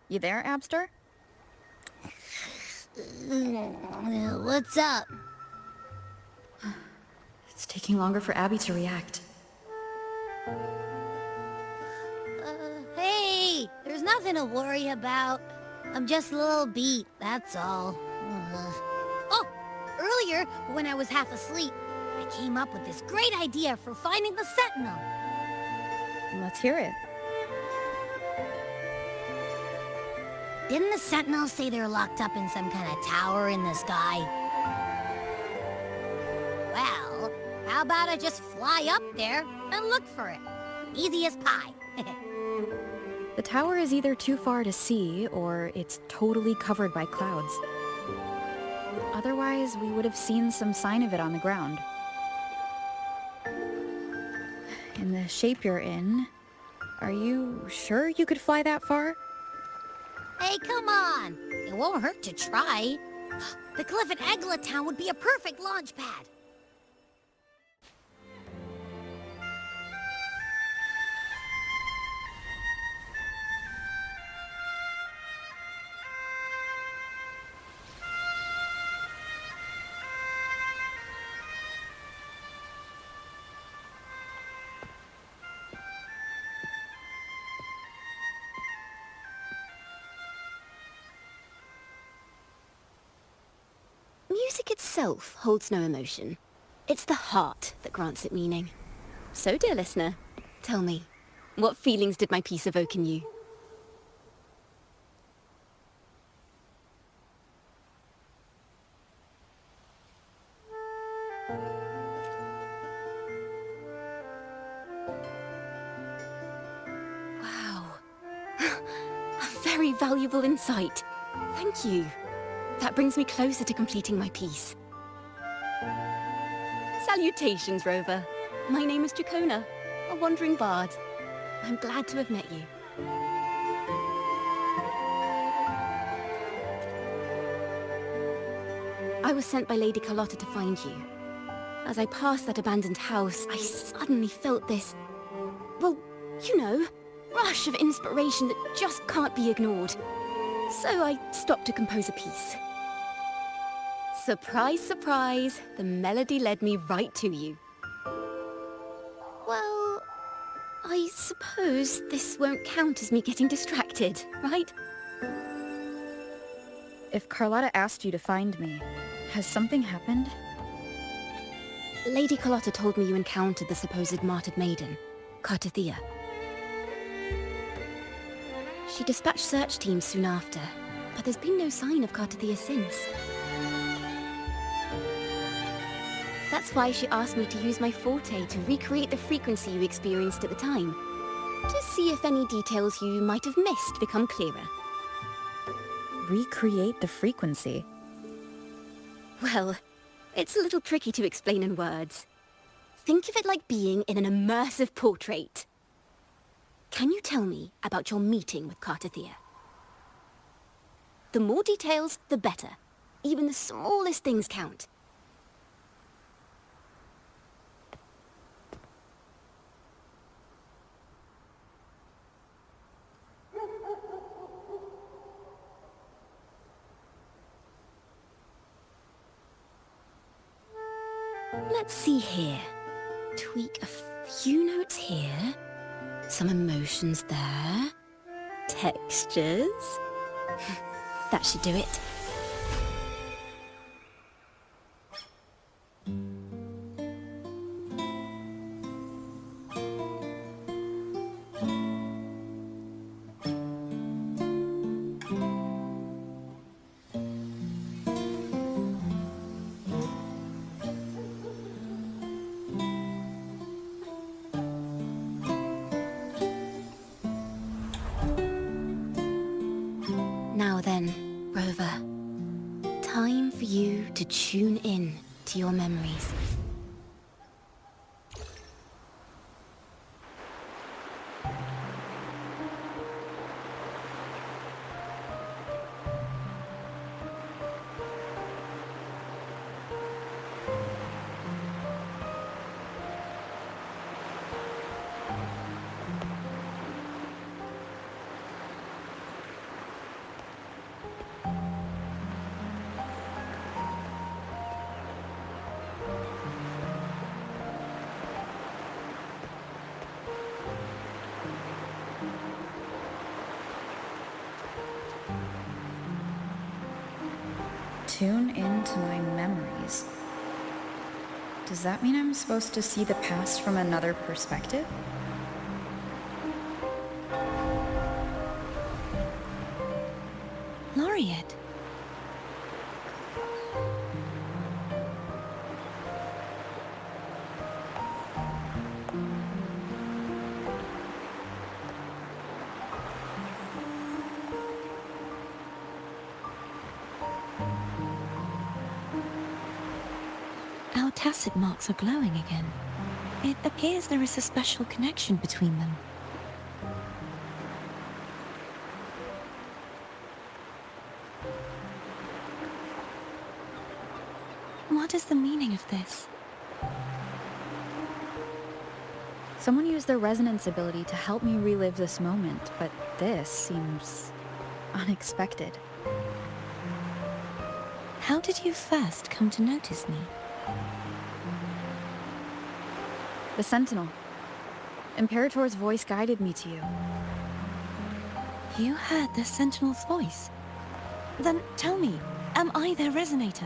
You there, Abster? What's up? It's taking longer for Abby to react. Hey! There's nothing to worry about. I'm just a little beat, that's all. Oh! Earlier, when I was half asleep, I came up with this great idea for finding the Sentinel. Let's hear it. Didn't the Sentinels say they're locked up in some kind of tower in the sky? Well, how about I just fly up there and look for it? Easy as pie. The tower is either too far to see, or it's totally covered by clouds. Otherwise, we would have seen some sign of it on the ground. In the shape you're in, are you sure you could fly that far? Hey, come on! It won't hurt to try. The cliff at Egla Town would be a perfect launch pad. Music itself holds no emotion. It's the heart that grants it meaning. So, dear listener, tell me, what feelings did my piece evoke in you? Wow. A very valuable insight. Thank you. That brings me closer to completing my piece. Salutations, Rover. My name is Dracona, a wandering bard. I'm glad to have met you. I was sent by Lady Carlotta to find you. As I passed that abandoned house, I suddenly felt this, well, you know, rush of inspiration that just can't be ignored. So I stopped to compose a piece. Surprise, surprise, the melody led me right to you. Well, I suppose this won't count as me getting distracted, right? If Carlotta asked you to find me, has something happened? Lady Carlotta told me you encountered the supposed martyred maiden, Cartithia. She dispatched search teams soon after, but there's been no sign of Cartithia since. That's why she asked me to use my forte to recreate the frequency you experienced at the time, to see if any details you might have missed become clearer. Recreate the frequency? Well, it's a little tricky to explain in words. Think of it like being in an immersive portrait. Can you tell me about your meeting with Cartithia? The more details, the better. Even the smallest things count. Let's see here. Tweak a few notes here. Some emotions there. Textures. That should do it. Now then, Rover. Time for you to tune in to your memories. Tune into my memories. Does that mean I'm supposed to see the past from another perspective? Laureate. Our tacit marks are glowing again. It appears there is a special connection between them. What is the meaning of this? Someone used their resonance ability to help me relive this moment, but this seems unexpected. How did you first come to notice me? The Sentinel. Imperator's voice guided me to you. You heard the Sentinel's voice? Then tell me, am I their resonator?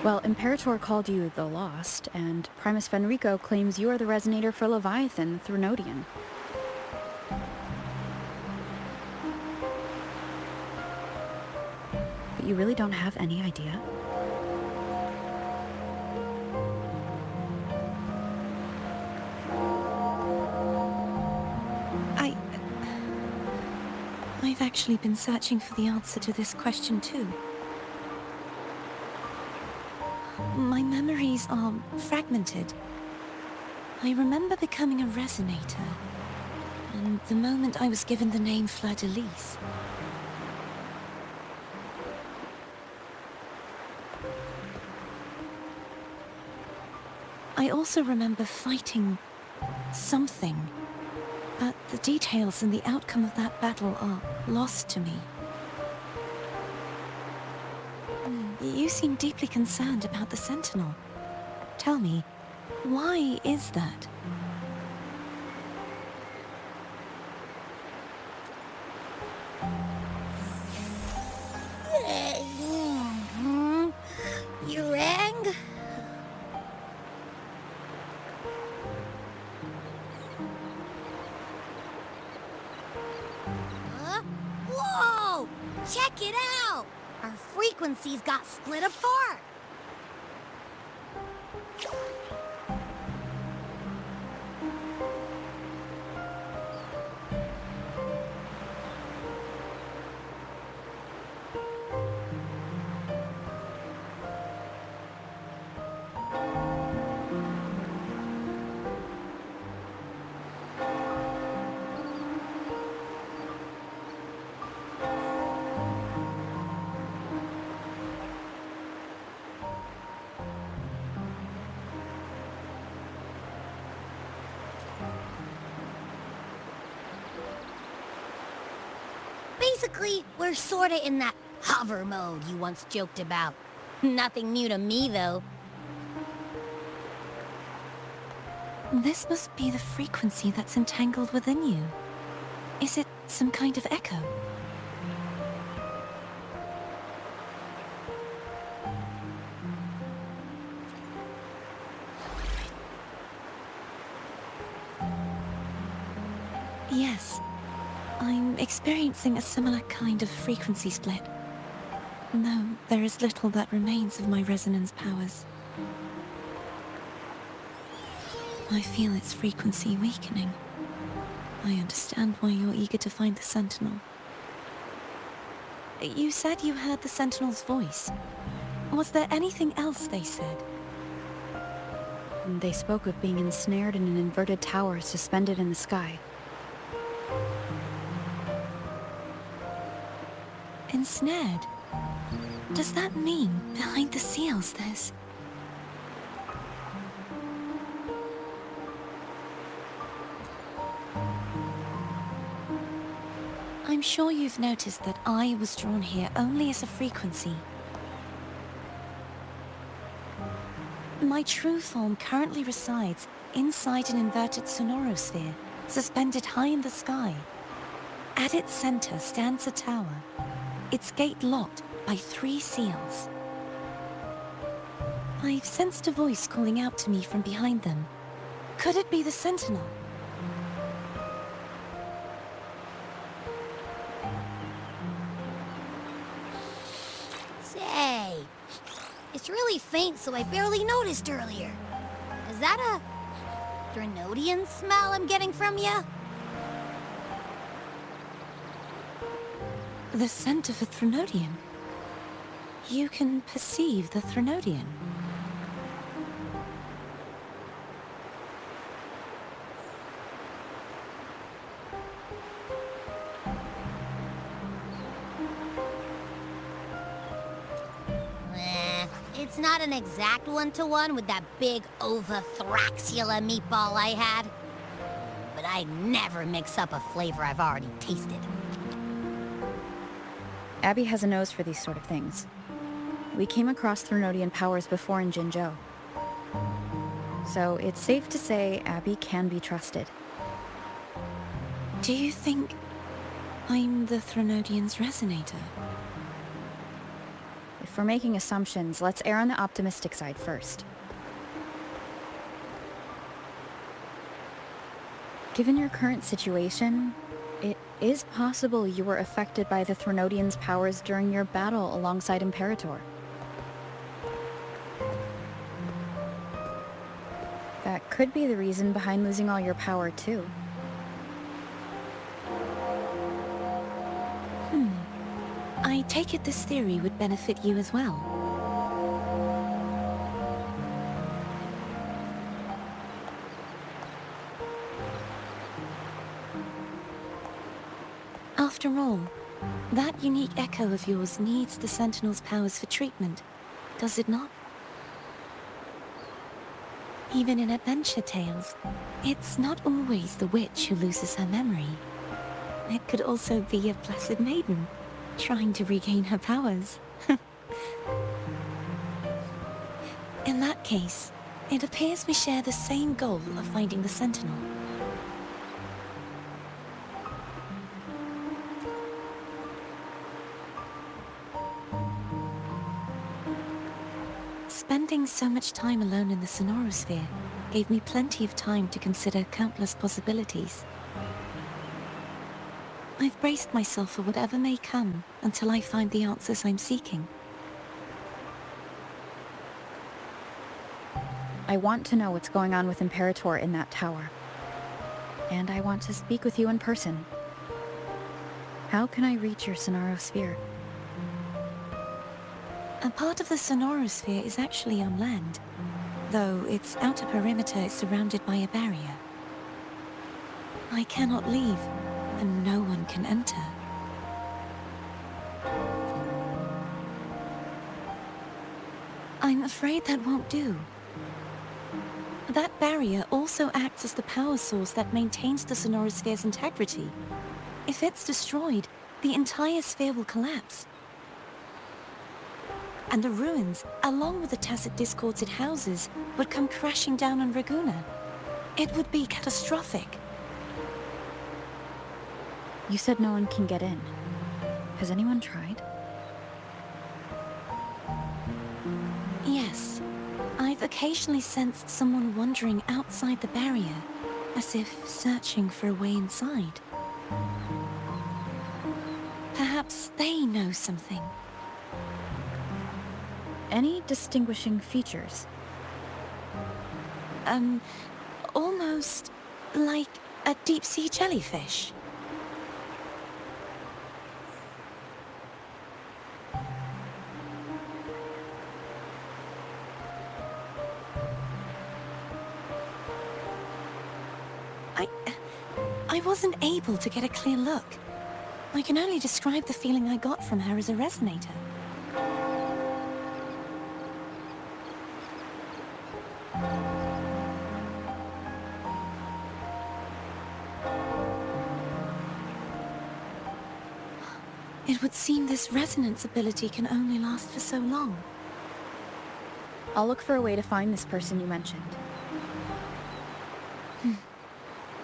Well, Imperator called you the Lost, and Primus Fenrico claims you are the resonator for Leviathan, the Thrunodian. But you really don't have any idea? I've actually been searching for the answer to this question too. My memories are fragmented. I remember becoming a resonator, and the moment I was given the name Fleur-de-Lis. I also remember fighting something, but the details and the outcome of that battle are lost to me. You seem deeply concerned about the Sentinel. Tell me, why is that? You rang? Huh? Whoa! Check it out! Our frequencies got split apart! Basically, we're sorta in that hover mode you once joked about. Nothing new to me, though. This must be the frequency that's entangled within you. Is it some kind of echo? Yes. I'm experiencing a similar kind of frequency split. Though there is little that remains of my resonance powers. I feel its frequency weakening. I understand why you're eager to find the Sentinel. You said you heard the Sentinel's voice. Was there anything else they said? They spoke of being ensnared in an inverted tower suspended in the sky. Ensnared? Does that mean behind the seals there's... I'm sure you've noticed that I was drawn here only as a frequency. My true form currently resides inside an inverted sonorosphere, suspended high in the sky. At its center stands a tower, its gate locked by 3 seals. I've sensed a voice calling out to me from behind them. Could it be the Sentinel? Say, it's really faint, so I barely noticed earlier. Is that a Threnodian smell I'm getting from you? The scent of a Threnodian. You can perceive the Threnodian. It's not an exact one-to-one with that big Ovathraxula meatball I had. But I never mix up a flavor I've already tasted. Abby has a nose for these sort of things. We came across Threnodian powers before in Jinzhou. So it's safe to say Abby can be trusted. Do you think I'm the Threnodian's resonator? If we're making assumptions, let's err on the optimistic side first. Given your current situation, it is possible you were affected by the Threnodian's powers during your battle alongside Imperator. That could be the reason behind losing all your power, too. I take it this theory would benefit you as well. After all, that unique echo of yours needs the Sentinel's powers for treatment, does it not? Even in adventure tales, it's not always the witch who loses her memory. It could also be a blessed maiden, trying to regain her powers. In that case, it appears we share the same goal of finding the Sentinel. Spending so much time alone in the sonorosphere gave me plenty of time to consider countless possibilities. I've braced myself for whatever may come until I find the answers I'm seeking. I want to know what's going on with Imperator in that tower. And I want to speak with you in person. How can I reach your sonorosphere? A part of the sonorosphere is actually on land, though its outer perimeter is surrounded by a barrier. I cannot leave, and no one can enter. I'm afraid that won't do. That barrier also acts as the power source that maintains the sonorosphere's integrity. If it's destroyed, the entire sphere will collapse. And the ruins, along with the tacit discords it houses, would come crashing down on Raguna. It would be catastrophic. You said no one can get in. Has anyone tried? Yes. I've occasionally sensed someone wandering outside the barrier, as if searching for a way inside. Perhaps they know something. Any distinguishing features? Almost like a deep-sea jellyfish. I wasn't able to get a clear look. I can only describe the feeling I got from her as a resonator. It would seem this resonance ability can only last for so long. I'll look for a way to find this person you mentioned.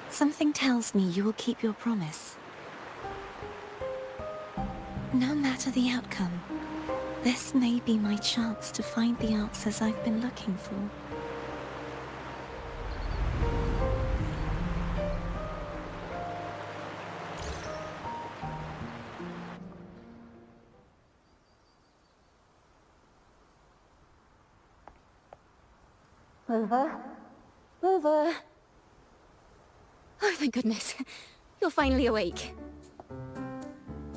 Something tells me you will keep your promise. No matter the outcome, this may be my chance to find the answers I've been looking for. Rover? Rover? Oh, thank goodness. You're finally awake.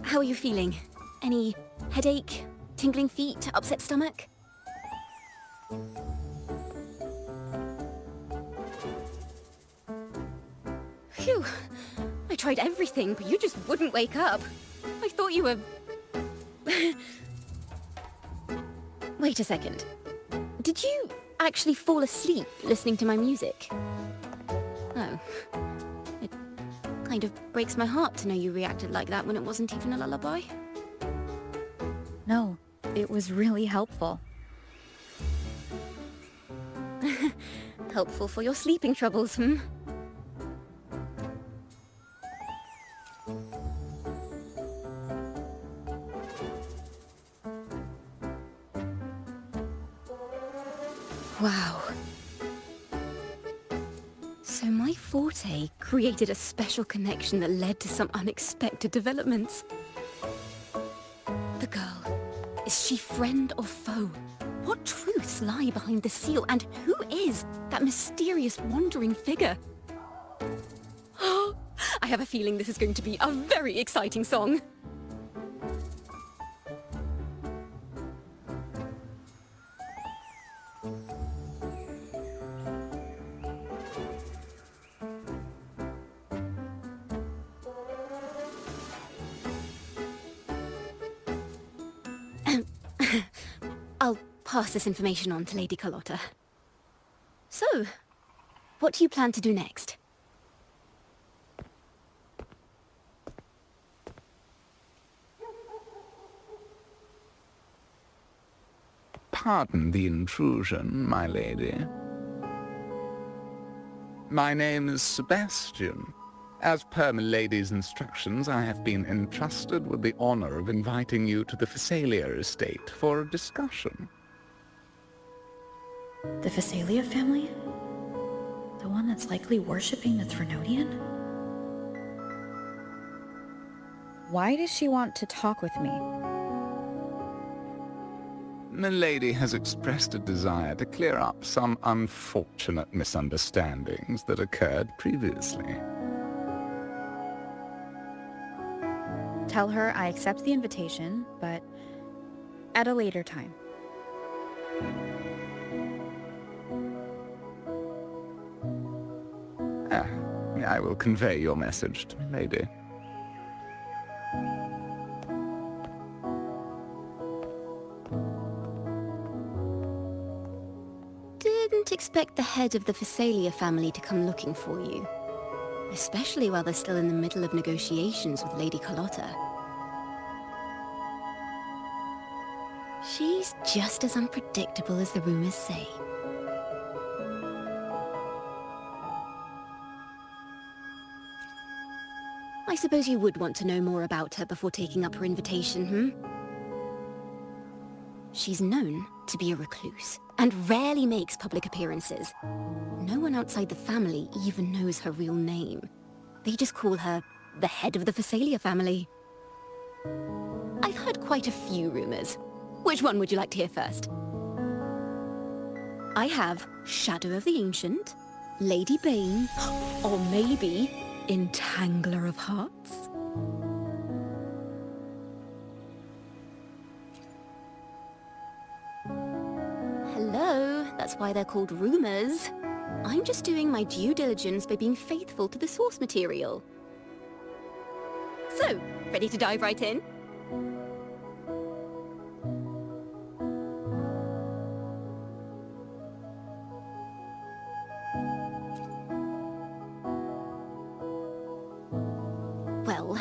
How are you feeling? Any headache, tingling feet, upset stomach? Phew. I tried everything, but you just wouldn't wake up. I thought you were... Wait a second. Did you actually fall asleep listening to my music? Oh. It kind of breaks my heart to know you reacted like that when it wasn't even a lullaby. No, it was really helpful. Helpful for your sleeping troubles, hmm? Wow. So my forte created a special connection that led to some unexpected developments. The girl, is she friend or foe? What truths lie behind the seal, and who is that mysterious wandering figure? I have a feeling this is going to be a very exciting song. I'll pass this information on to Lady Carlotta. So, what do you plan to do next? Pardon the intrusion, my lady. My name is Sebastian. As per my lady's instructions, I have been entrusted with the honor of inviting you to the Phasalia estate for a discussion. The Phasalia family? The one that's likely worshipping the Threnodian? Why does she want to talk with me? Milady has expressed a desire to clear up some unfortunate misunderstandings that occurred previously. Tell her I accept the invitation, but at a later time. I will convey your message to Milady. Didn't expect the head of the Phasalia family to come looking for you. Especially while they're still in the middle of negotiations with Lady Carlotta. She's just as unpredictable as the rumors say. I suppose you would want to know more about her before taking up her invitation, hmm? She's known to be a recluse, and rarely makes public appearances. No one outside the family even knows her real name. They just call her the head of the Phasalia family. I've heard quite a few rumors. Which one would you like to hear first? I have Shadow of the Ancient, Lady Bane, or maybe Entangler of Hearts. Hello, that's why they're called rumors. I'm just doing my due diligence by being faithful to the source material. So, ready to dive right in? Well,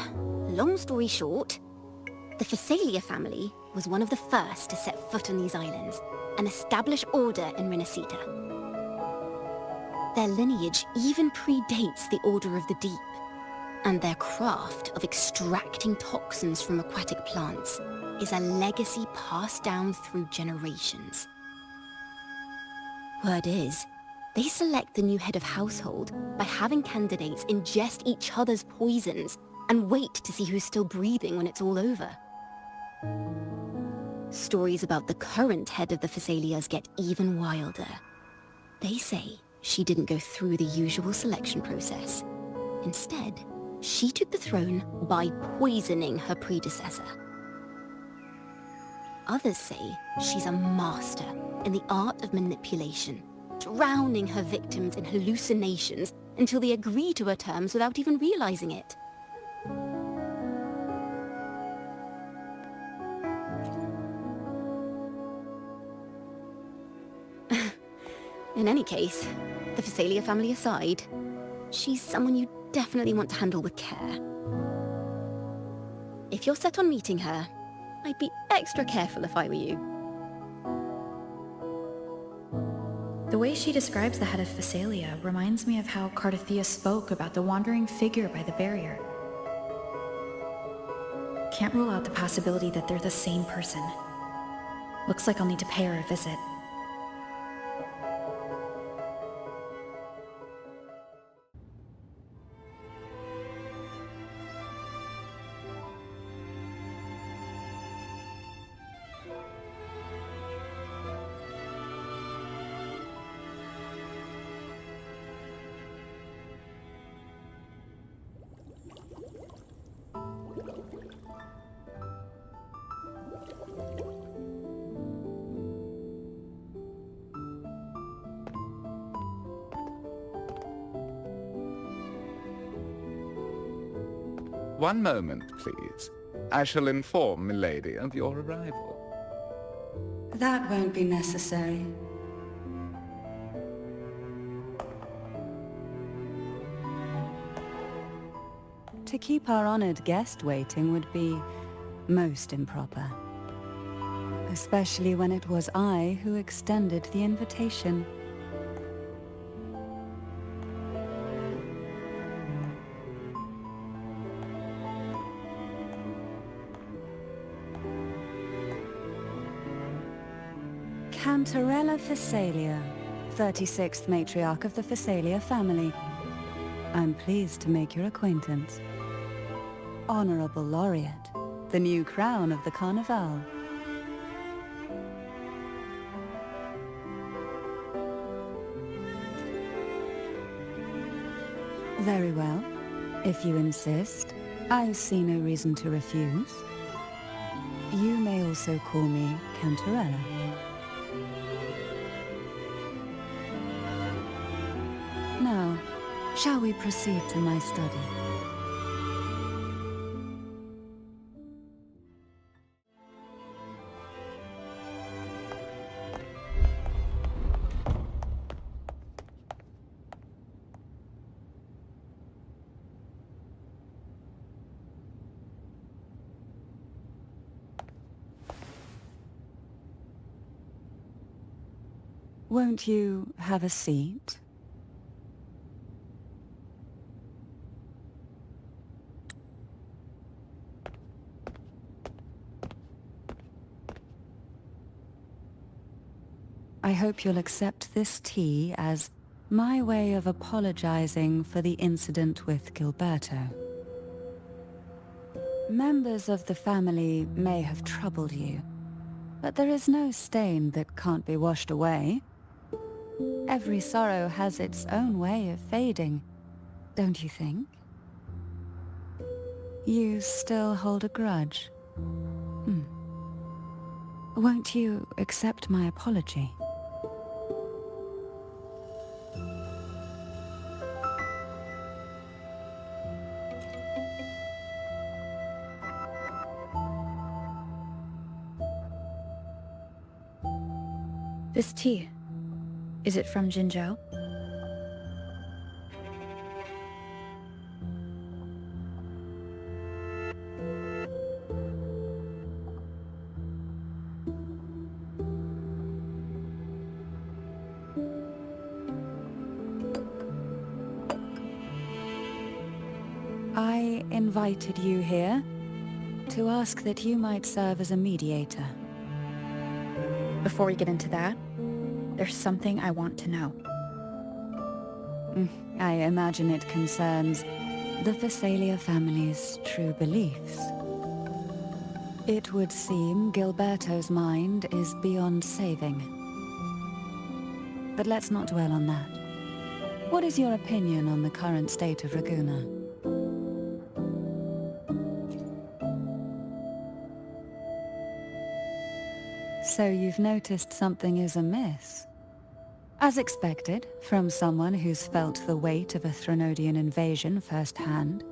long story short, The Phasalia family was one of the first to set foot on these islands and establish order in Renacita. Their lineage even predates the Order of the Deep, and their craft of extracting toxins from aquatic plants is a legacy passed down through generations. Word is, they select the new head of household by having candidates ingest each other's poisons and wait to see who's still breathing when it's all over. Stories about the current head of the Phasalias get even wilder. They say she didn't go through the usual selection process. Instead, she took the throne by poisoning her predecessor. Others say she's a master in the art of manipulation, drowning her victims in hallucinations until they agree to her terms without even realizing it. In any case, the Phasalia family aside, she's someone you definitely want to handle with care. If you're set on meeting her, I'd be extra careful if I were you. The way she describes the head of Phasalia reminds me of how Cardothea spoke about the wandering figure by the barrier. Can't rule out the possibility that they're the same person. Looks like I'll need to pay her a visit. One moment, please. I shall inform milady of your arrival. That won't be necessary. To keep our honored guest waiting would be most improper. Especially when it was I who extended the invitation. Cantarella Phasalia, 36th matriarch of the Phasalia family. I'm pleased to make your acquaintance. Honorable Laureate, the new crown of the Carnival. Very well. If you insist, I see no reason to refuse. You may also call me Cantarella. Now, shall we proceed to my study? Won't you have a seat? I hope you'll accept this tea as my way of apologizing for the incident with Gilberto. Members of the family may have troubled you, but there is no stain that can't be washed away. Every sorrow has its own way of fading, don't you think? You still hold a grudge? Won't you accept my apology? This tea, is it from Jinzhou? I invited you here to ask that you might serve as a mediator. Before we get into that, there's something I want to know. I imagine it concerns the Phasalia family's true beliefs. It would seem Gilberto's mind is beyond saving. But let's not dwell on that. What is your opinion on the current state of Raguna? So you've noticed something is amiss? As expected, from someone who's felt the weight of a Threnodian invasion firsthand.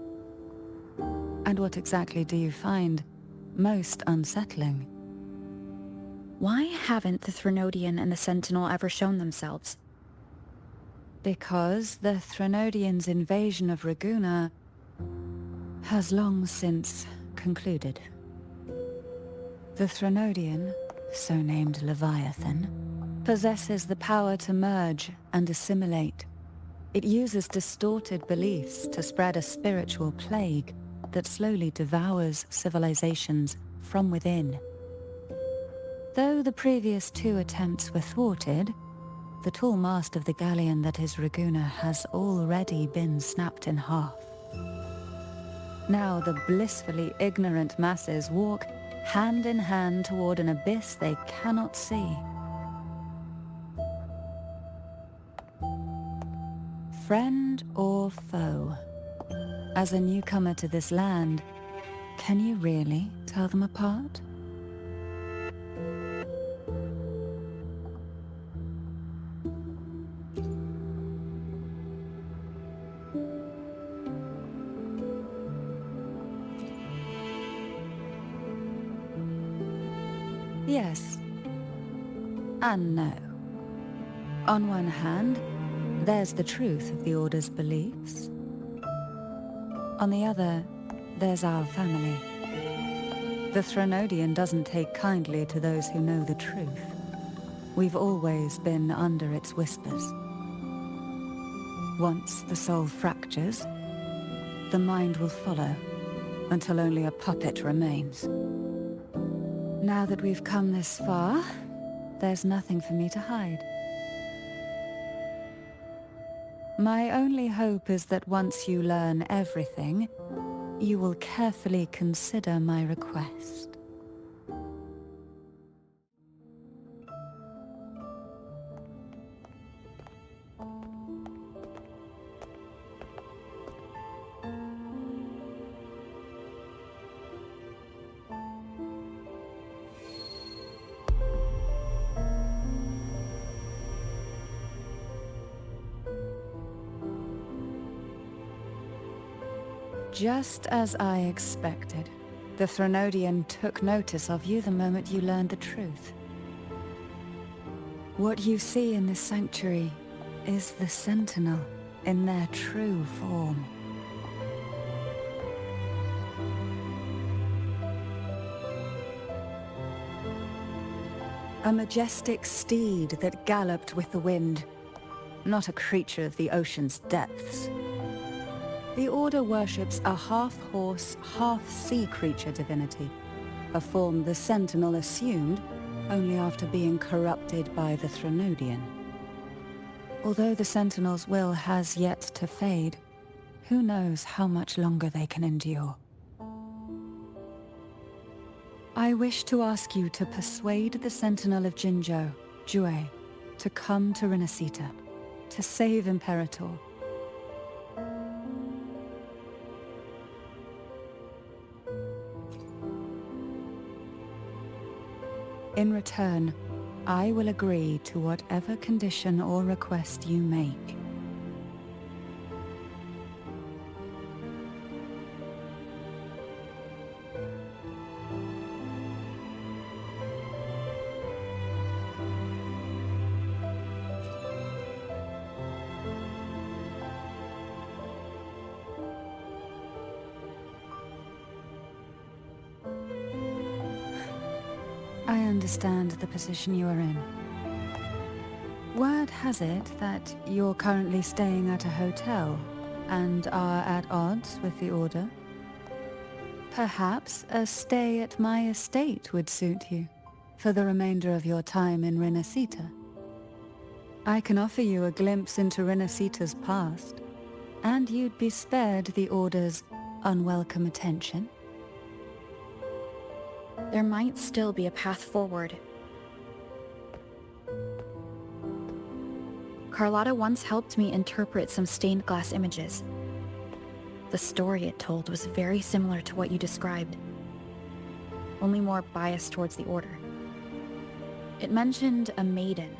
And what exactly do you find most unsettling? Why haven't the Threnodian and the Sentinel ever shown themselves? Because the Threnodians' invasion of Raguna has long since concluded. The Threnodian, so named Leviathan, possesses the power to merge and assimilate. It uses distorted beliefs to spread a spiritual plague that slowly devours civilizations from within. Though the previous 2 attempts were thwarted, the tall mast of the galleon that is Raguna has already been snapped in half. Now the blissfully ignorant masses walk hand in hand toward an abyss they cannot see. Friend or foe? As a newcomer to this land, can you really tell them apart? Yes and no. On one hand, there's the truth of the Order's beliefs. On the other, there's our family. The Threnodian doesn't take kindly to those who know the truth. We've always been under its whispers. Once the soul fractures, the mind will follow, until only a puppet remains. Now that we've come this far, there's nothing for me to hide. My only hope is that once you learn everything, you will carefully consider my request. Just as I expected, the Threnodian took notice of you the moment you learned the truth. What you see in this sanctuary is the Sentinel in their true form. A majestic steed that galloped with the wind, not a creature of the ocean's depths. The Order worships a half-horse, half-sea creature divinity, a form the Sentinel assumed only after being corrupted by the Threnodian. Although the Sentinel's will has yet to fade, who knows how much longer they can endure. I wish to ask you to persuade the Sentinel of Jinzhou, Jue, to come to Renacita, to save Imperator. In return, I will agree to whatever condition or request you make. I understand the position you are in. Word has it that you're currently staying at a hotel and are at odds with the Order. Perhaps a stay at my estate would suit you for the remainder of your time in Renacita. I can offer you a glimpse into Renacita's past, and you'd be spared the Order's unwelcome attention. There might still be a path forward. Carlotta once helped me interpret some stained glass images. The story it told was very similar to what you described, only more biased towards the Order. It mentioned a Maiden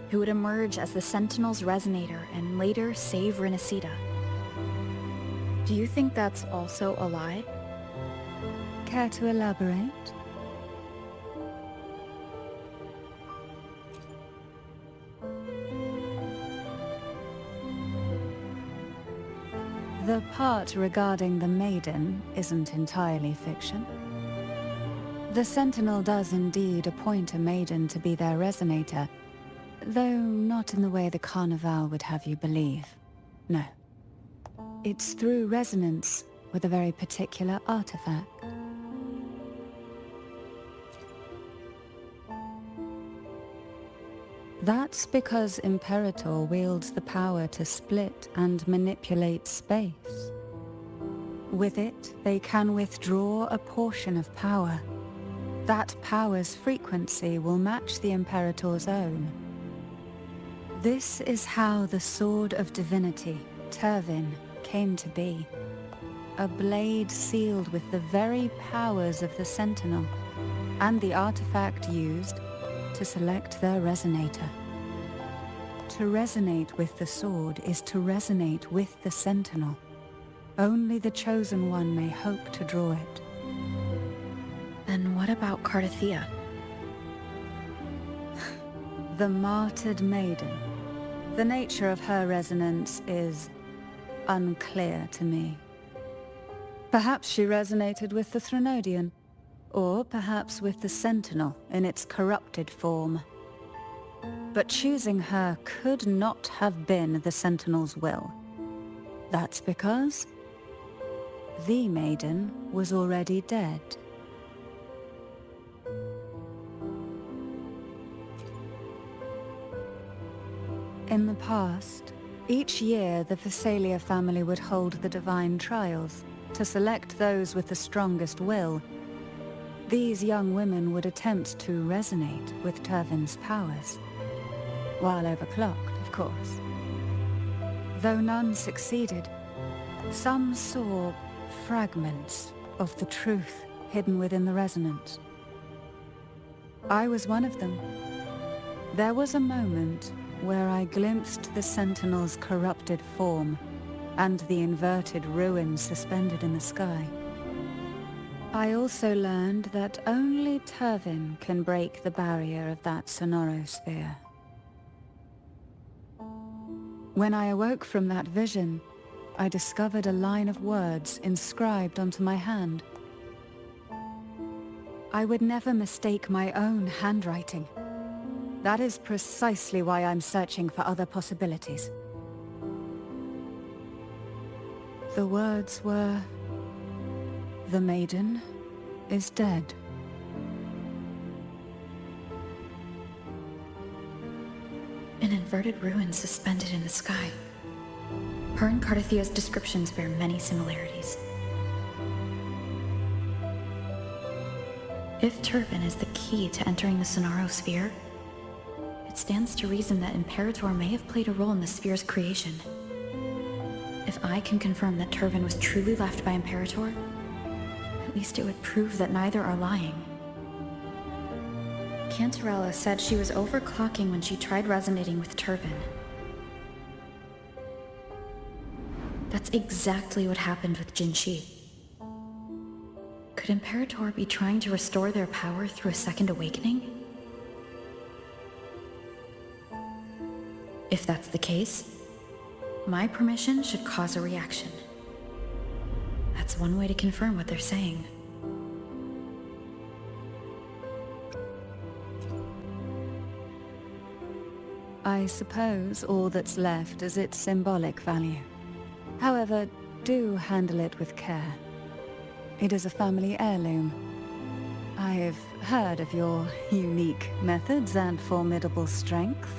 who would emerge as the Sentinel's resonator and later save Renacita. Do you think that's also a lie? Care to elaborate? The part regarding the Maiden isn't entirely fiction. The Sentinel does indeed appoint a Maiden to be their resonator, though not in the way the Carnival would have you believe. No. It's through resonance with a very particular artifact. That's because Imperator wields the power to split and manipulate space. With it, they can withdraw a portion of power. That power's frequency will match the Imperator's own. This is how the Sword of Divinity, Turvin, came to be. A blade sealed with the very powers of the Sentinel, and the artifact used to select their resonator. To resonate with the sword is to resonate with the Sentinel. Only the Chosen One may hope to draw it. Then what about Cardothea? The martyred Maiden. The nature of her resonance is unclear to me. Perhaps she resonated with the Threnodian, or perhaps with the Sentinel in its corrupted form. But choosing her could not have been the Sentinel's will. That's because the Maiden was already dead. In the past, each year the Phasalia family would hold the Divine Trials to select those with the strongest will. These young women would attempt to resonate with Turvin's powers, while overclocked, of course. Though none succeeded, some saw fragments of the truth hidden within the resonance. I was one of them. There was a moment where I glimpsed the Sentinel's corrupted form and the inverted ruins suspended in the sky. I also learned that only Turvin can break the barrier of that sonorosphere. When I awoke from that vision, I discovered a line of words inscribed onto my hand. I would never mistake my own handwriting. That is precisely why I'm searching for other possibilities. The words were, "The Maiden is dead." An inverted ruin suspended in the sky. Her and Cardothea's descriptions bear many similarities. If Turvin is the key to entering the sonorosphere, it stands to reason that Imperator may have played a role in the sphere's creation. If I can confirm that Turvin was truly left by Imperator, at least it would prove that neither are lying. Cantarella said she was overclocking when she tried resonating with Turvin. That's exactly what happened with Jinshi. Could Imperator be trying to restore their power through a second awakening? If that's the case, my permission should cause a reaction. That's one way to confirm what they're saying. I suppose all that's left is its symbolic value. However, do handle it with care. It is a family heirloom. I've heard of your unique methods and formidable strength.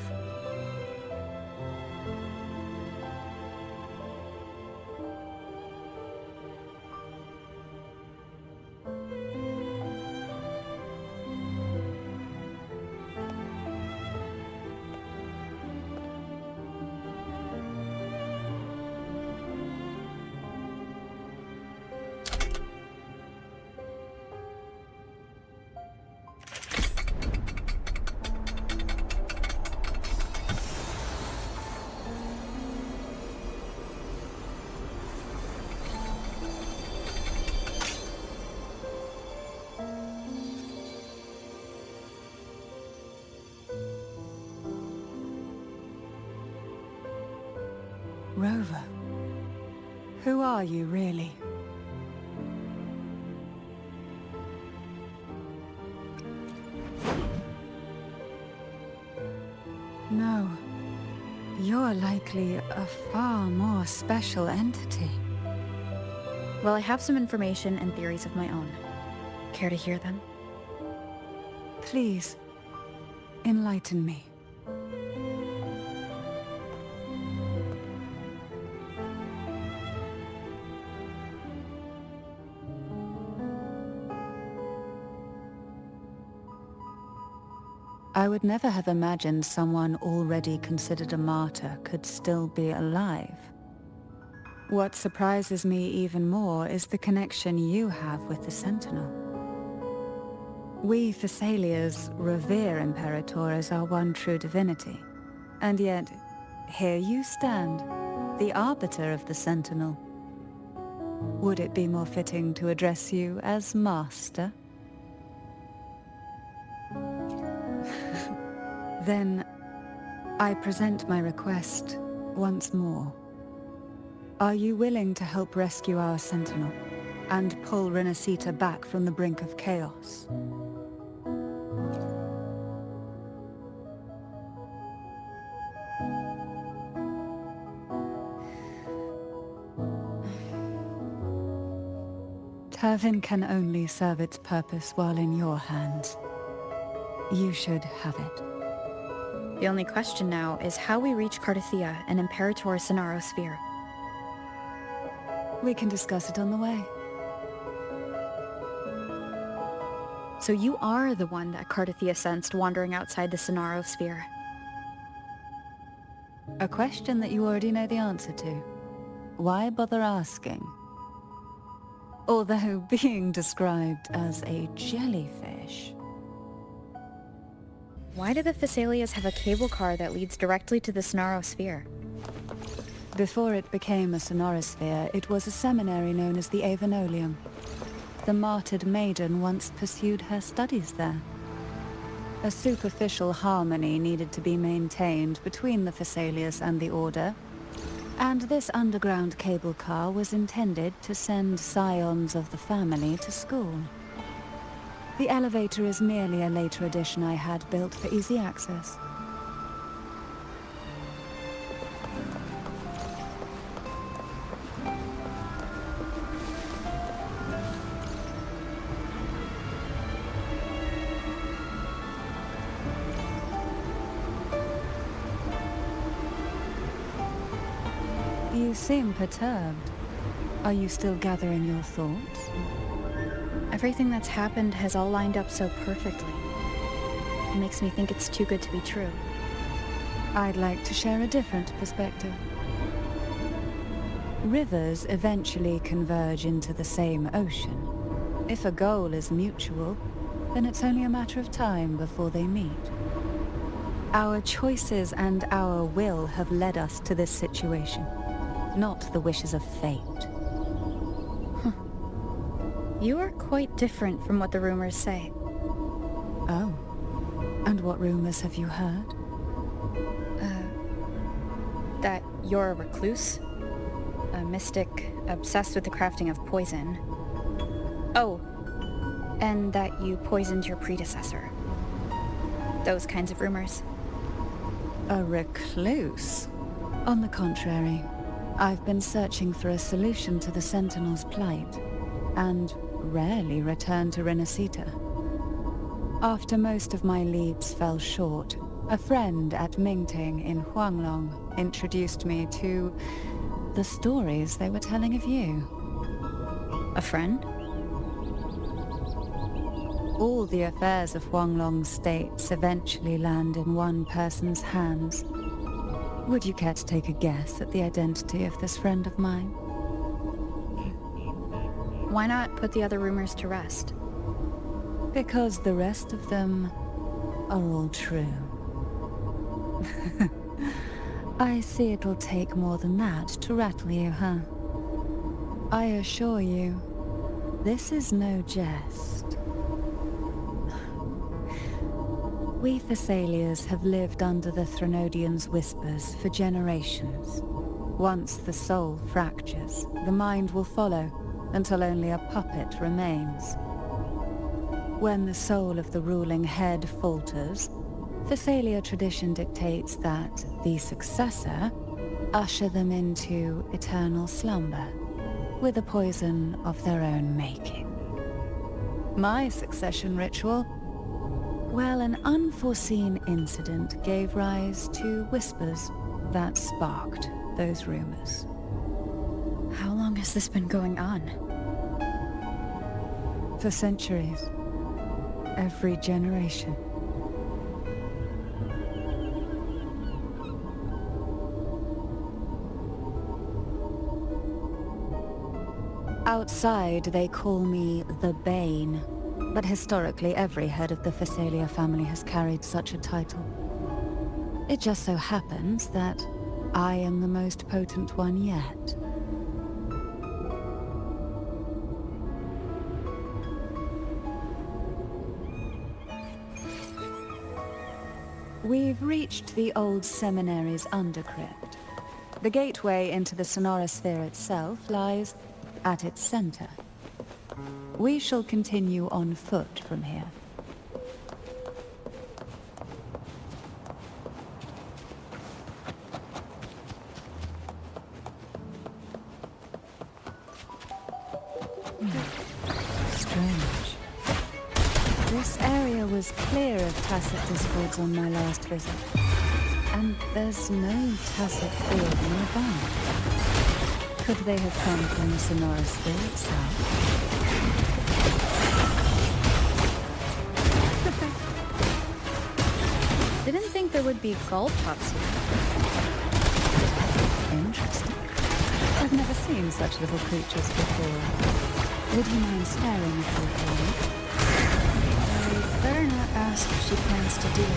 Rover, who are you really? No, you're likely a far more special entity. Well, I have some information and theories of my own. Care to hear them? Please, enlighten me. I would never have imagined someone already considered a martyr could still be alive. What surprises me even more is the connection you have with the Sentinel. We Thessalians revere Imperator as our one true divinity, and yet here you stand, the arbiter of the Sentinel. Would it be more fitting to address you as Master? Then, I present my request once more. Are you willing to help rescue our Sentinel and pull Renacita back from the brink of chaos? Turvin can only serve its purpose while in your hands. You should have it. The only question now is how we reach Cardathia and Imperator Sonaro Sphere. We can discuss it on the way. So you are the one that Cardathia sensed wandering outside the Sonaro Sphere. A question that you already know the answer to. Why bother asking? Although being described as a jellyfish. Why do the Thessalians have a cable car that leads directly to the Sonaro Sphere? Before it became a sonorosphere, it was a seminary known as the Avenolium. The martyred Maiden once pursued her studies there. A superficial harmony needed to be maintained between the Thessalians and the Order, and this underground cable car was intended to send scions of the family to school. The elevator is merely a later addition I had built for easy access. You seem perturbed. Are you still gathering your thoughts? Everything that's happened has all lined up so perfectly. It makes me think it's too good to be true. I'd like to share a different perspective. Rivers eventually converge into the same ocean. If a goal is mutual, then it's only a matter of time before they meet. Our choices and our will have led us to this situation, not the wishes of fate. You are quite different from what the rumors say. Oh. And what rumors have you heard? That you're a recluse, a mystic obsessed with the crafting of poison. Oh, and that you poisoned your predecessor. Those kinds of rumors. A recluse? On the contrary, I've been searching for a solution to the Sentinel's plight, and rarely return to Renacita. After most of my leads fell short, a friend at Mingting in Huanglong introduced me to the stories they were telling of you. A friend? All the affairs of Huanglong states eventually land in one person's hands. Would you care to take a guess at the identity of this friend of mine? Why not put the other rumors to rest? Because the rest of them are all true. I see it'll take more than that to rattle you, huh? I assure you, this is no jest. We Thessalians have lived under the Threnodians' whispers for generations. Once the soul fractures, the mind will follow, until only a puppet remains. When the soul of the ruling head falters, Thessalia tradition dictates that the successor usher them into eternal slumber, with a poison of their own making. My succession ritual? Well, an unforeseen incident gave rise to whispers that sparked those rumors. How long has this been going on? For centuries. Every generation. Outside, they call me the Bane, but historically every head of the Thessalia family has carried such a title. It just so happens that I am the most potent one yet. We've reached the old seminary's undercrypt. The gateway into the sonorosphere itself lies at its center. We shall continue on foot from here. Strange. This area was clear of tacit discords on my last visit, and there's no tacit field nearby. Could they have come from the sonorosphere itself? Didn't think there would be gull pups here. Interesting. I've never seen such little creatures before. Would you mind staring at me for a minute? I better not ask if she plans to do it.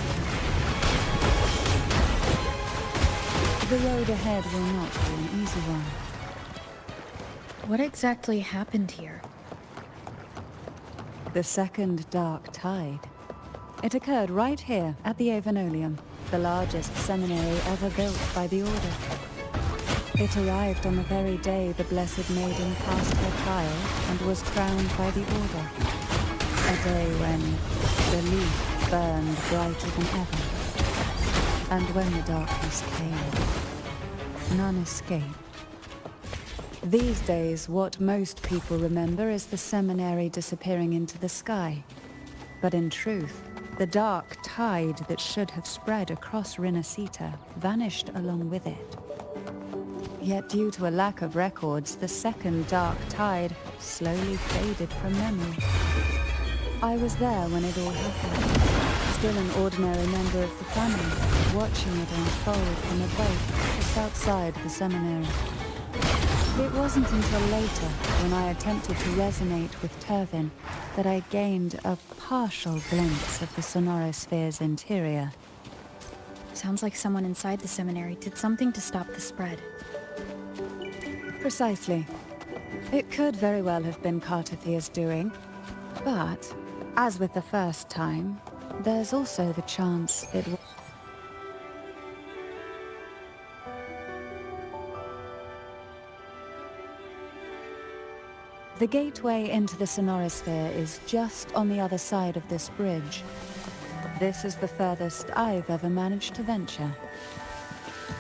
The road ahead will not be an easy one. What exactly happened here? The second dark tide. It occurred right here at the Avenolium, the largest seminary ever built by the Order. It arrived on the very day the Blessed Maiden passed her trial and was crowned by the Order. A day when the leaf burned brighter than ever. And when the darkness came, none escaped. These days, what most people remember is the seminary disappearing into the sky. But in truth, the dark tide that should have spread across Renacita vanished along with it. Yet due to a lack of records, the second dark tide slowly faded from memory. I was there when it all happened, still an ordinary member of the family, watching it unfold from a boat just outside the seminary. It wasn't until later, when I attempted to resonate with Turvin, that I gained a partial glimpse of the sonorosphere's interior. Sounds like someone inside the seminary did something to stop the spread. Precisely. It could very well have been Cartathia's doing, but, as with the first time, there's also the chance it was. The gateway into the sonorosphere is just on the other side of this bridge. This is the furthest I've ever managed to venture.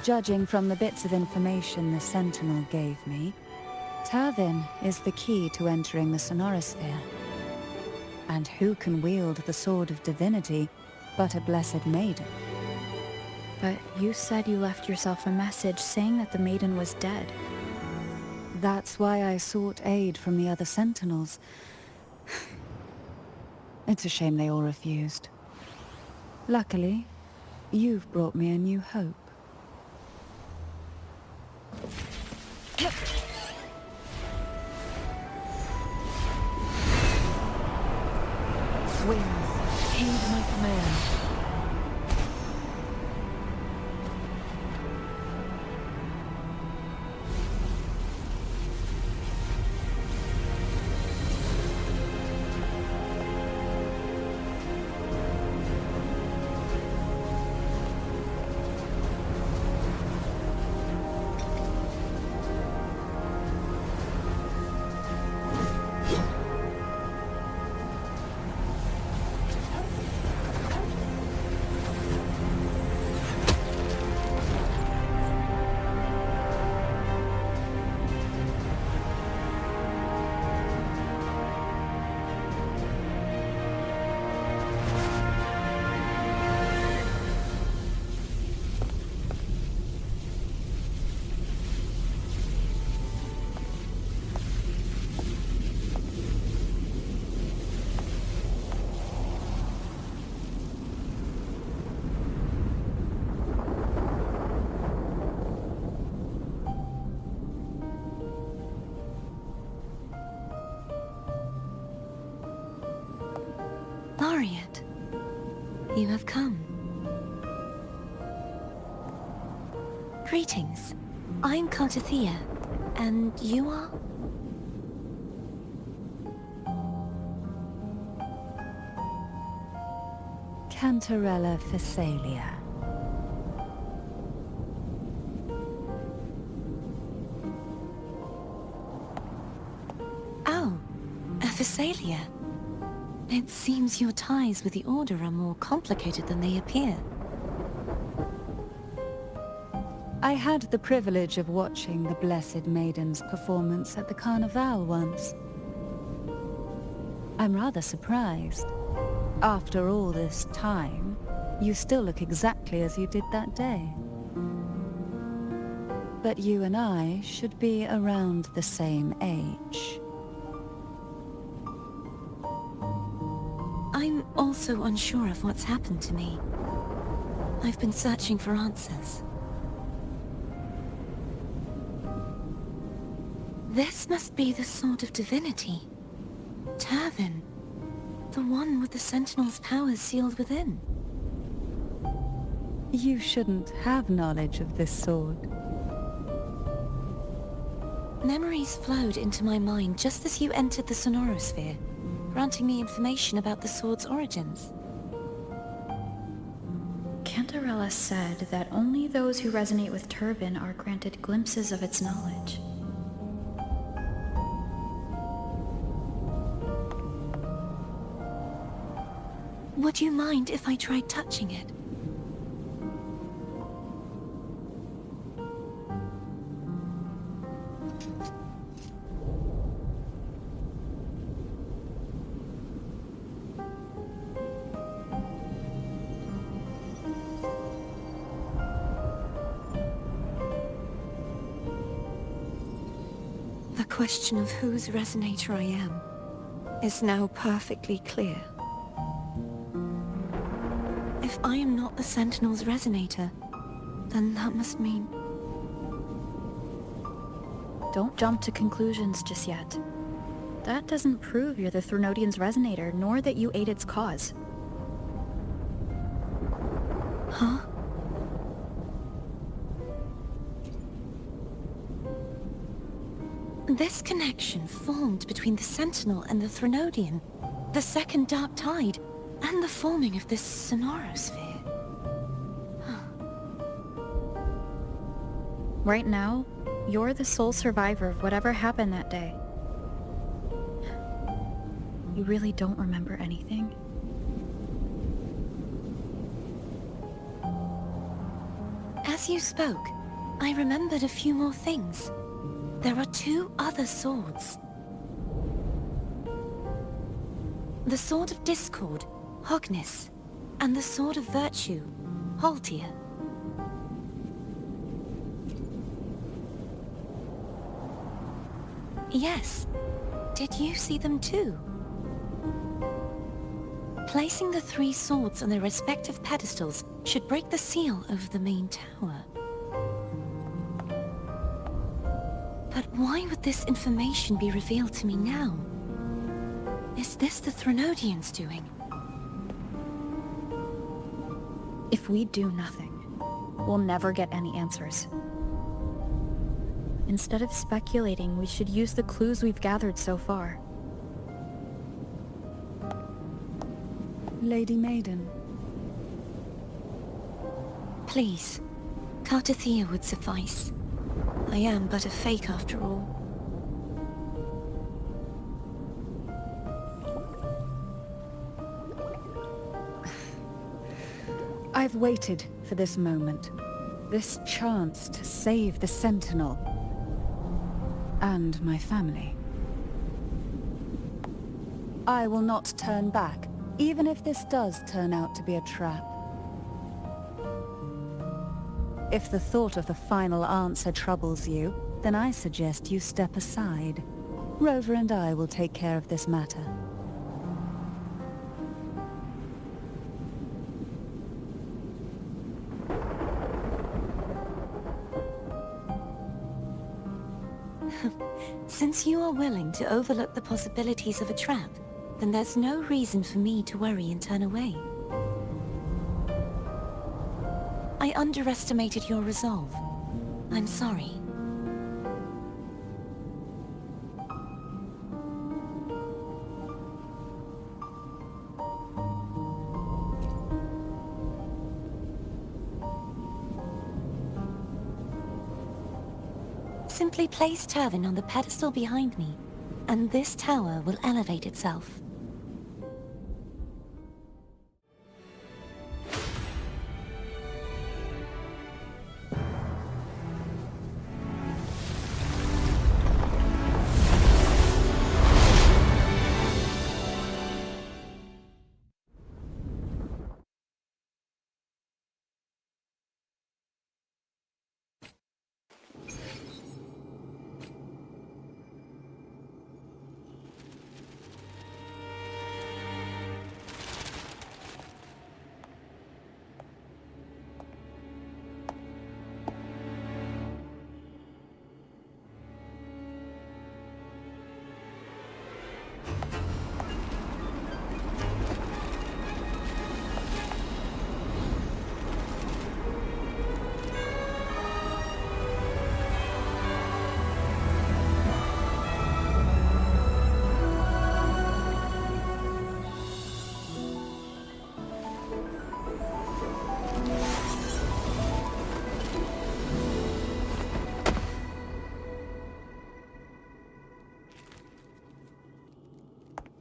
Judging from the bits of information the Sentinel gave me, Turvin is the key to entering the Sonorosphere. And who can wield the Sword of Divinity but a Blessed Maiden? But you said you left yourself a message saying that the Maiden was dead. That's why I sought aid from the other Sentinels. It's a shame they all refused. Luckily, you've brought me a new hope. Winds, heed my command. Laureate, you have come. Greetings. I'm Cartathea, and you are? Cantarella Phasalia. Oh, a Phasalia. It seems your ties with the Order are more complicated than they appear. I had the privilege of watching the Blessed Maiden's performance at the Carnival once. I'm rather surprised. After all this time, you still look exactly as you did that day. But you and I should be around the same age. I'm also unsure of what's happened to me. I've been searching for answers. This must be the Sword of Divinity. Turvin. The one with the Sentinel's powers sealed within. You shouldn't have knowledge of this sword. Memories flowed into my mind just as you entered the Sonorosphere, granting me information about the sword's origins. Cantarella said that only those who resonate with Turvin are granted glimpses of its knowledge. Would you mind if I tried touching it? The question of whose resonator I am is now perfectly clear. If I am not the Sentinel's resonator, then that must mean... Don't jump to conclusions just yet. That doesn't prove you're the Threnodian's resonator, nor that you aid its cause. Huh? This connection formed between the Sentinel and the Threnodian, the second Dark Tide, and the forming of this Sonorosphere. Right now, you're the sole survivor of whatever happened that day. You really don't remember anything? As you spoke, I remembered a few more things. There are 2 other swords. The Sword of Discord, Hognis, and the Sword of Virtue, Haltier. Yes. Did you see them too? Placing the 3 swords on their respective pedestals should break the seal over the main tower. But why would this information be revealed to me now? Is this the Threnodians' doing? If we do nothing, we'll never get any answers. Instead of speculating, we should use the clues we've gathered so far. Lady Maiden. Please, Cartathea would suffice. I am but a fake after all. I've waited for this moment. This chance to save the Sentinel. And my family. I will not turn back, even if this does turn out to be a trap. If the thought of the final answer troubles you, then I suggest you step aside. Rover and I will take care of this matter. Since you are willing to overlook the possibilities of a trap, then there's no reason for me to worry and turn away. I underestimated your resolve. I'm sorry. Simply place Turvin on the pedestal behind me, and this tower will elevate itself.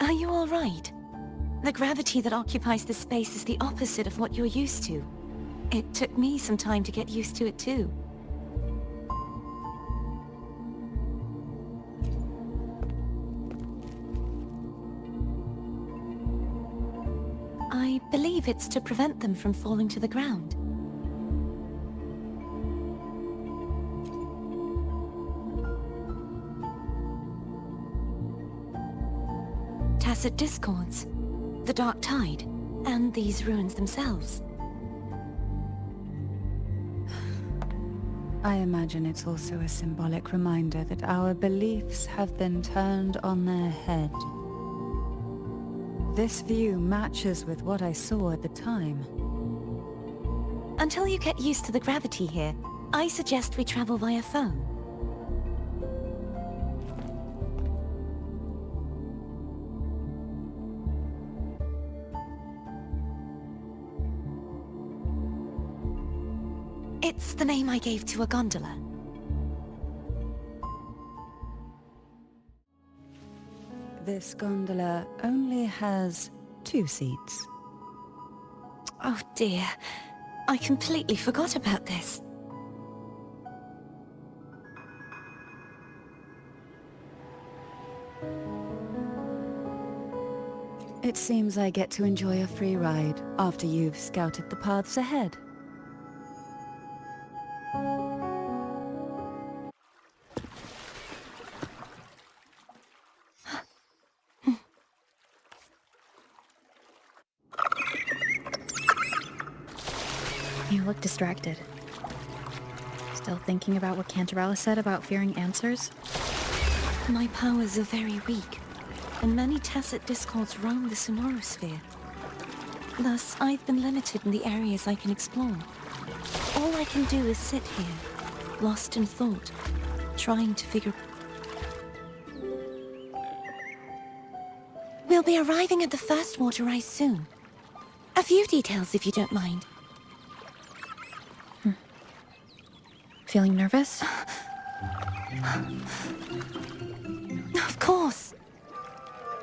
Are you all right? The gravity that occupies this space is the opposite of what you're used to. It took me some time to get used to it too. I believe it's to prevent them from falling to the ground. Tacit discords, the dark tide, and these ruins themselves. I imagine it's also a symbolic reminder that our beliefs have been turned on their head. This view matches with what I saw at the time. Until you get used to the gravity here, I suggest we travel via phone. It's the name I gave to a gondola. This gondola only has 2 seats. Oh dear, I completely forgot about this. It seems I get to enjoy a free ride after you've scouted the paths ahead. You look distracted. Still thinking about what Cantarella said about fearing answers? My powers are very weak, and many tacit discords roam the Sonorosphere. Thus, I've been limited in the areas I can explore. All I can do is sit here, lost in thought, trying to figure... We'll be arriving at the first water rise soon. A few details, if you don't mind. Feeling nervous? Of course.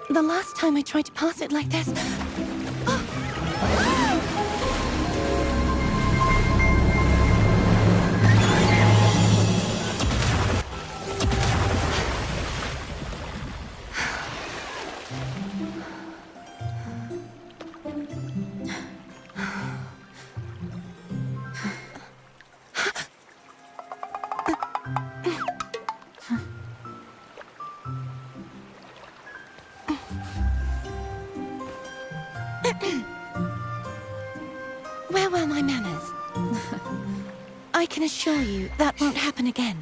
The last time I tried to pass it like this... Where were my manners? I can assure you that won't happen again.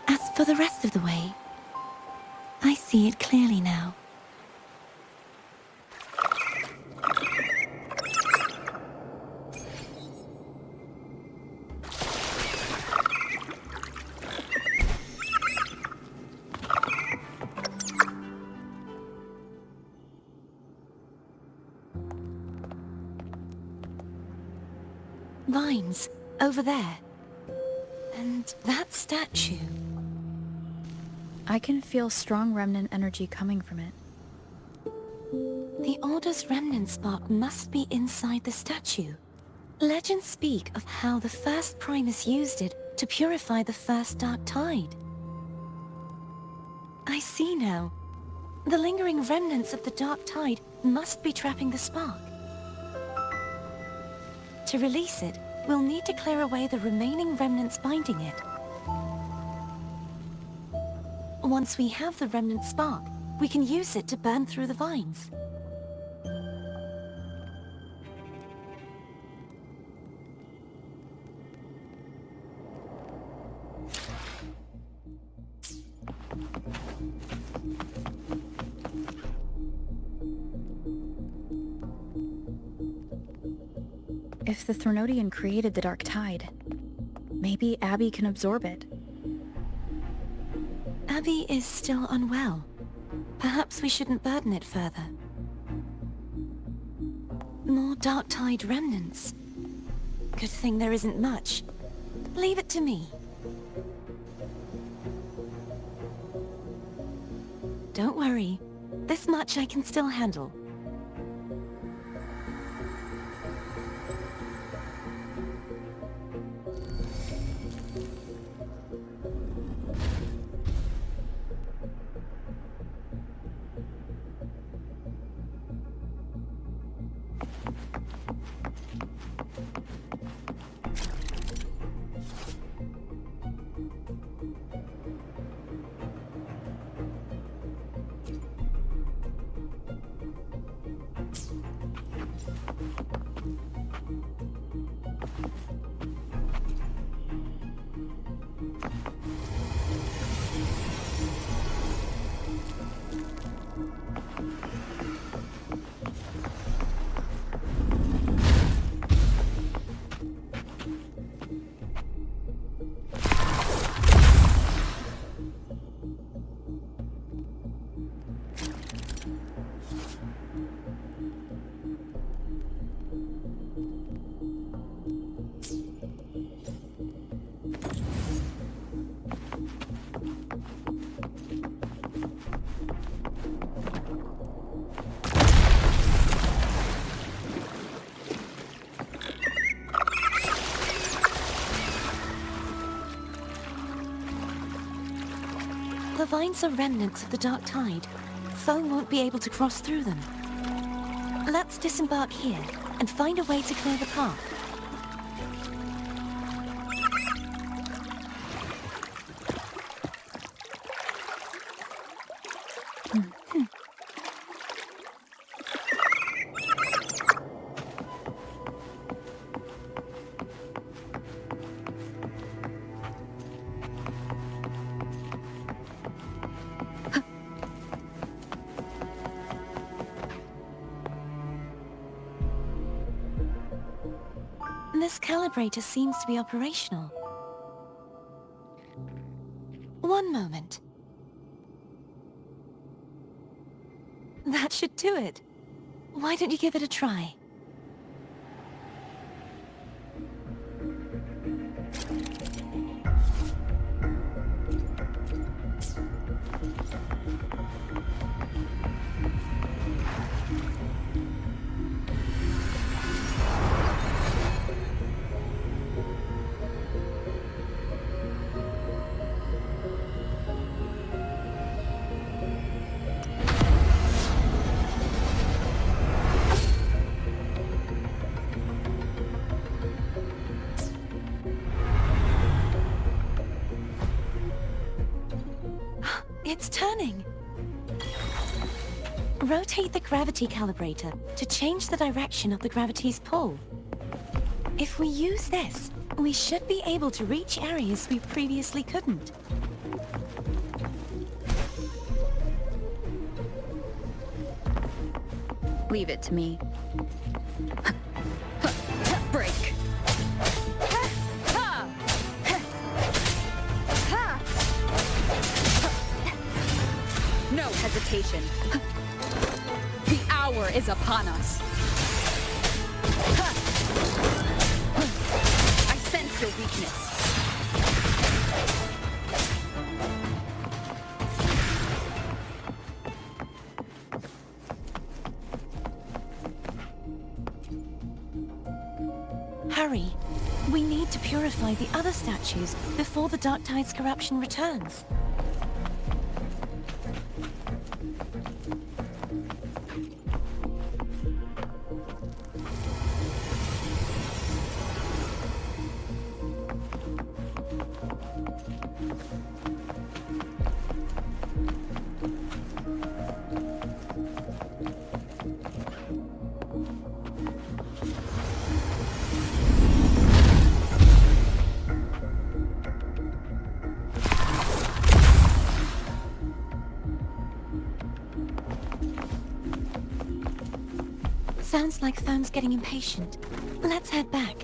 As for the rest of the way, I see it clearly now. Vines, over there. And that statue. I can feel strong remnant energy coming from it. The Order's remnant spark must be inside the statue. Legends speak of how the first Primus used it to purify the first Dark Tide. I see now. The lingering remnants of the Dark Tide must be trapping the spark. To release it, we'll need to clear away the remaining remnants binding it. Once we have the remnant spark, we can use it to burn through the vines. If the Threnodian created the Dark Tide, maybe Abby can absorb it. Abby is still unwell. Perhaps we shouldn't burden it further. More Dark Tide remnants. Good thing there isn't much. Leave it to me. Don't worry. This much I can still handle. The vines are remnants of the Dark Tide, foe won't be able to cross through them. Let's disembark here and find a way to clear the path. This calibrator seems to be operational. One moment. That should do it. Why don't you give it a try? It's turning. Rotate the gravity calibrator to change the direction of the gravity's pull. If we use this, we should be able to reach areas we previously couldn't. Leave it to me. Break. No hesitation. The hour is upon us. I sense your weakness. Hurry. We need to purify the other statues before the Dark Tide's corruption returns. Sounds like Thurn's getting impatient. Let's head back.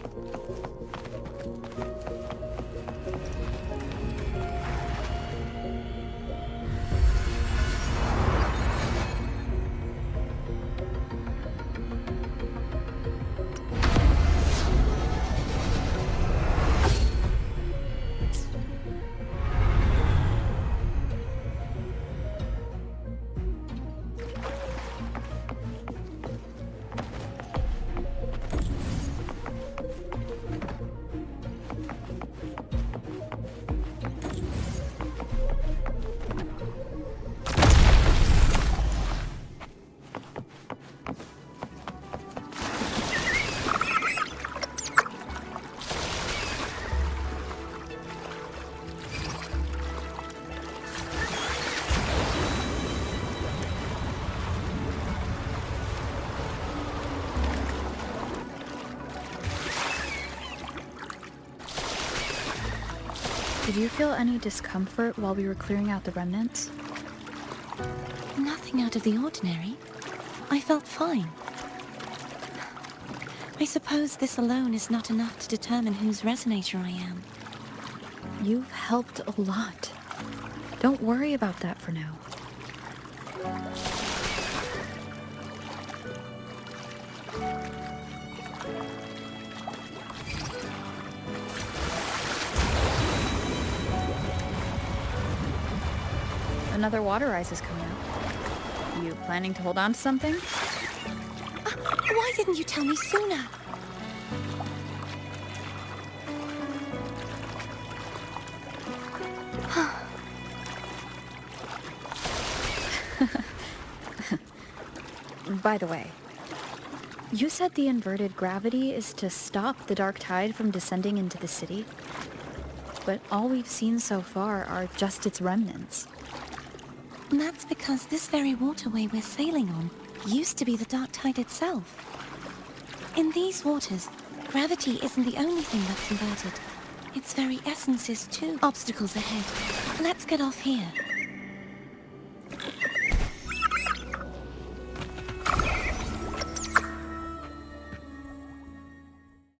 Did you feel any discomfort while we were clearing out the remnants? Nothing out of the ordinary. I felt fine. I suppose this alone is not enough to determine whose resonator I am. You've helped a lot. Don't worry about that for now. Another water ice is coming up. You planning to hold on to something? Why didn't you tell me sooner? By the way, you said the inverted gravity is to stop the dark tide from descending into the city, but all we've seen so far are just its remnants. And that's because this very waterway we're sailing on used to be the dark tide itself. In these waters, gravity isn't the only thing that's inverted. Its very essence is too. Obstacles ahead. Let's get off here.